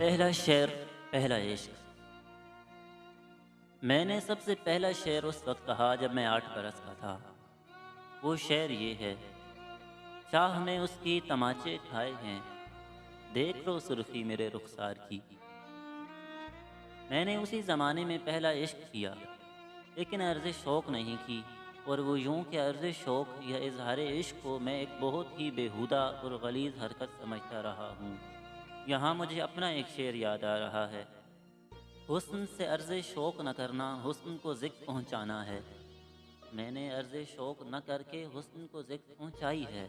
پہلا شعر، پہلا عشق۔ میں نے سب سے پہلا شعر اس وقت کہا جب میں 8 برس کا تھا۔ وہ شعر یہ ہے: شاہ میں اس کی تماچے کھائے ہیں، دیکھ لو سرخی میرے رخسار کی۔ میں نے اسی زمانے میں پہلا عشق کیا، لیکن عرض شوق نہیں کی، اور وہ یوں کہ عرض شوق یا اظہار عشق کو میں ایک بہت ہی بیہودہ اور غلیظ حرکت سمجھتا رہا ہوں۔ یہاں مجھے اپنا ایک شعر یاد آ رہا ہے: حسن سے عرض شوق نہ کرنا حسن کو ذکر پہنچانا ہے۔ میں نے عرض شوق نہ کر کے حسن کو ذکر پہنچائی ہے۔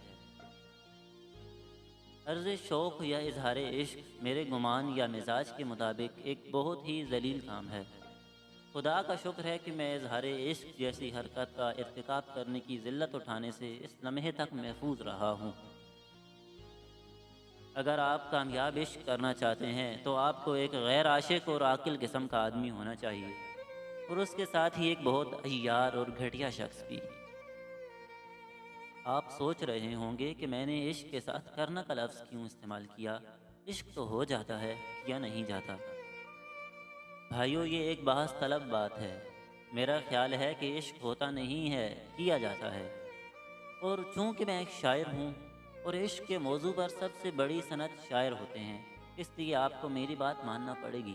عرض شوق یا اظہار عشق میرے گمان یا مزاج کے مطابق ایک بہت ہی ذلیل کام ہے۔ خدا کا شکر ہے کہ میں اظہار عشق جیسی حرکت کا ارتکاب کرنے کی ذلت اٹھانے سے اس لمحے تک محفوظ رہا ہوں۔ اگر آپ کامیاب عشق کرنا چاہتے ہیں تو آپ کو ایک غیر عاشق اور عاقل قسم کا آدمی ہونا چاہیے، اور اس کے ساتھ ہی ایک بہت عیار اور گھٹیا شخص بھی۔ آپ سوچ رہے ہوں گے کہ میں نے عشق کے ساتھ کرنا کا لفظ کیوں استعمال کیا؟ عشق تو ہو جاتا ہے، کیا نہیں جاتا؟ بھائیو، یہ ایک بحث طلب بات ہے۔ میرا خیال ہے کہ عشق ہوتا نہیں ہے، کیا جاتا ہے۔ اور چونکہ میں ایک شاعر ہوں اور عشق کے موضوع پر سب سے بڑی صنعت شاعر ہوتے ہیں، اس لیے آپ کو میری بات ماننا پڑے گی۔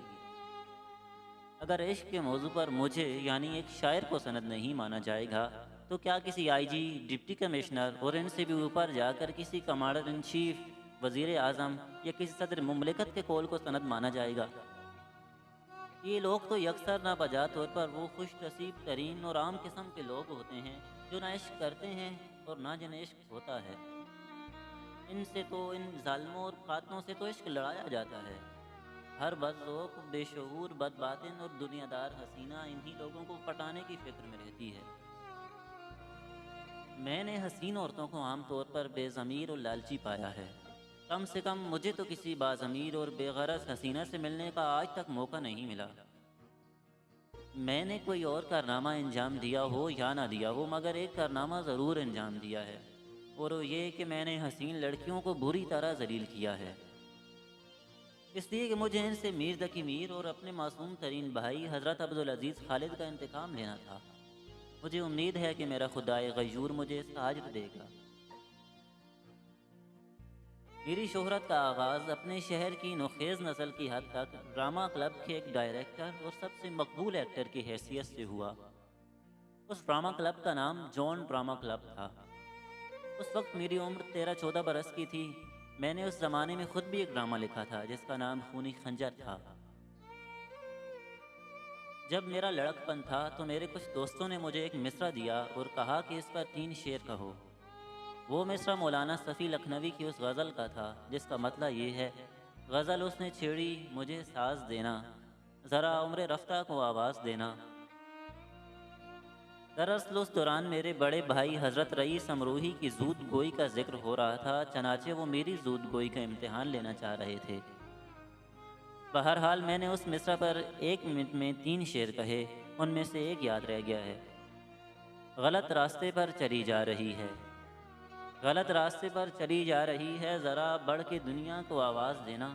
اگر عشق کے موضوع پر مجھے یعنی ایک شاعر کو سند نہیں مانا جائے گا تو کیا کسی آئی جی، ڈپٹی کمشنر اور ان سے بھی اوپر جا کر کسی کمانڈر ان چیف، وزیر اعظم یا کسی صدر مملکت کے قول کو سند مانا جائے گا؟ یہ لوگ تو یکسر ناپجا طور پر وہ خوش نصیب ترین اور عام قسم کے لوگ ہوتے ہیں جو نہ عشق کرتے ہیں اور نہ جنہیں عشق ہوتا ہے۔ ان سے تو، ان ظالموں اور قاتلوں سے تو عشق لڑایا جاتا ہے۔ ہر بدذوق، بے شعور، بد باطن اور دنیا دار حسینہ انہی لوگوں کو پٹانے کی فکر میں رہتی ہے۔ میں نے حسین عورتوں کو عام طور پر بے ضمیر اور لالچی پایا ہے۔ کم سے کم مجھے تو کسی باضمیر اور بے غرض حسینہ سے ملنے کا آج تک موقع نہیں ملا۔ میں نے کوئی اور کارنامہ انجام دیا ہو یا نہ دیا ہو، مگر ایک کارنامہ ضرور انجام دیا ہے، اور وہ یہ کہ میں نے حسین لڑکیوں کو بری طرح ذلیل کیا ہے۔ اس لیے کہ مجھے ان سے میر دکی میر اور اپنے معصوم ترین بھائی حضرت عبدالعزیز خالد کا انتقام لینا تھا۔ مجھے امید ہے کہ میرا خدائے غیور مجھے اس کا اجر دے گا۔ میری شہرت کا آغاز اپنے شہر کی نوخیز نسل کی حد تک ڈرامہ کلب کے ایک ڈائریکٹر اور سب سے مقبول ایکٹر کی حیثیت سے ہوا۔ اس ڈرامہ کلب کا نام جون ڈرامہ کلب تھا۔ اس وقت میری عمر 13-14 برس کی تھی۔ میں نے اس زمانے میں خود بھی ایک ڈرامہ لکھا تھا جس کا نام خونی خنجر تھا۔ جب میرا لڑکپن تھا تو میرے کچھ دوستوں نے مجھے ایک مصرع دیا اور کہا کہ اس پر 3 شعر کہو۔ وہ مصرع مولانا صفی لکھنوی کی اس غزل کا تھا جس کا مطلب یہ ہے: غزل اس نے چھیڑی مجھے ساز دینا، ذرا عمر رفتہ کو آواز دینا۔ دراصل اس دوران میرے بڑے بھائی حضرت رئیس امروہی کی زود گوئی کا ذکر ہو رہا تھا، چنانچہ وہ میری زود گوئی کا امتحان لینا چاہ رہے تھے۔ بہرحال میں نے اس مصرع پر 1 منٹ میں 3 شعر کہے، ان میں سے ایک یاد رہ گیا ہے: غلط راستے پر چلی جا رہی ہے، غلط راستے پر چلی جا رہی ہے، ذرا بڑھ کے دنیا کو آواز دینا۔